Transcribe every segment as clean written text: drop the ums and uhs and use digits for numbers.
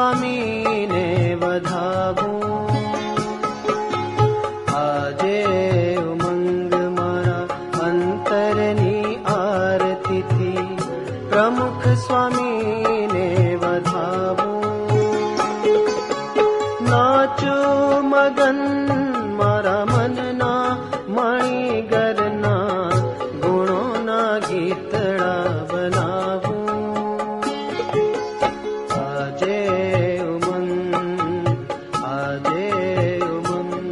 સ્વામીને વધાવું. આજે ઉમંગ મારા અંતરની આરતીથી પ્રમુખ સ્વામીને વધાવું. નાચું મગન મારા મનના મણિગરના ગુણોના ગીતડા બનાવું. આજે ઉમંગ, આજે ઉમંગ.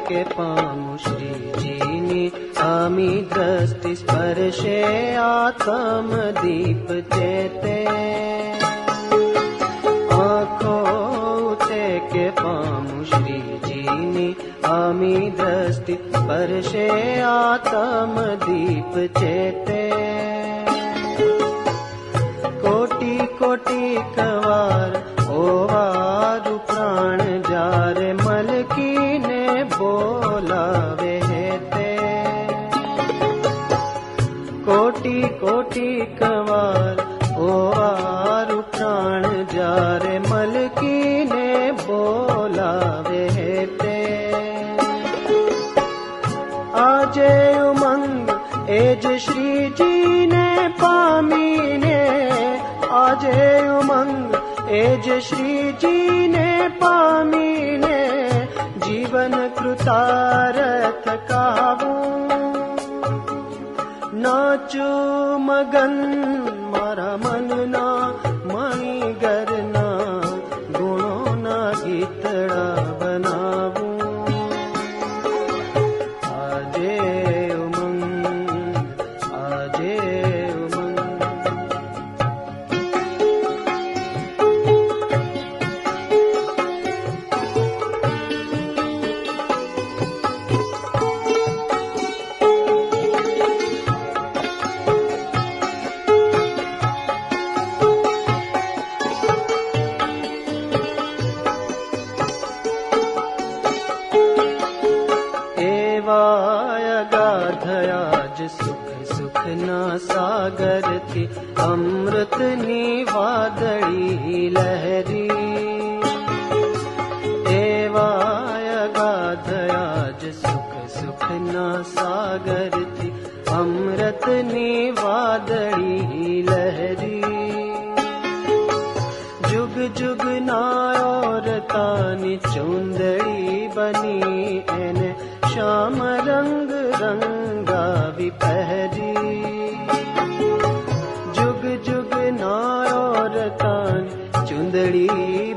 के पामु श्रीजीनी आमी दृष्टि स्पर्शे आत्म दीप चेते. आँखों उठे के पामु श्रीजीनी आमी दृष्टि स्पर्शे आत्म दीप चेते. कोटि कोटि कवार ओवारु प्राण जारे मलकी ने बोलावे हेते. कोटि कोटि कवार ओवारु प्राण जारे मलकी ने बोलावे हेते. आजे उमंग एज श्री जी ने पामी ने. आजे उमंग एज श्री जी ने पामी ने जीवन कृतार्थ कावूं. नाचू मगन मारा मनना मणिगરના ગુણોના ગીતડા બનાવું. આજે ઉમંગ, આજે ઉમંગ. અગાધયાજ સુખ સુખના સાગરથી અમૃતની વાદળી લહેરી. એવાય અગાધયાજ સુખ સુખના સાગરથી અમૃતની વાદળી લહેરી. જુગ જુગ નાયોરતાની ચુંદડી બની એને श्याम रंग रंगावी पहरी. जुग जुग नारोरतान चुंदड़ी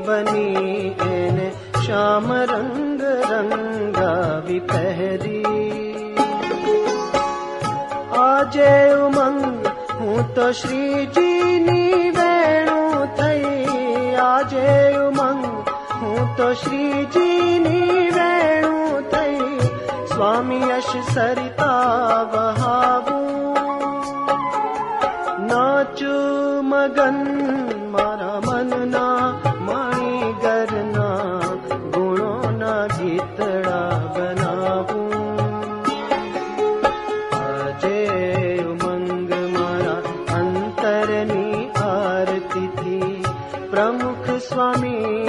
बनी एने श्याम रंग रंगावी पहरी. आजे उमंग हूँ तो श्रीजीनी वेणु थई. आजे उमंग हूँ तो श्रीजीनी वेणु थई. स्वामी यश सरिता वहावूं. नाचू मगन मारा मनना મણિગરના ગુણોના ગીતડા બનાવું. આજે ઉમંગ મારા અંતરની આરતીથી પ્રમુખ સ્વામી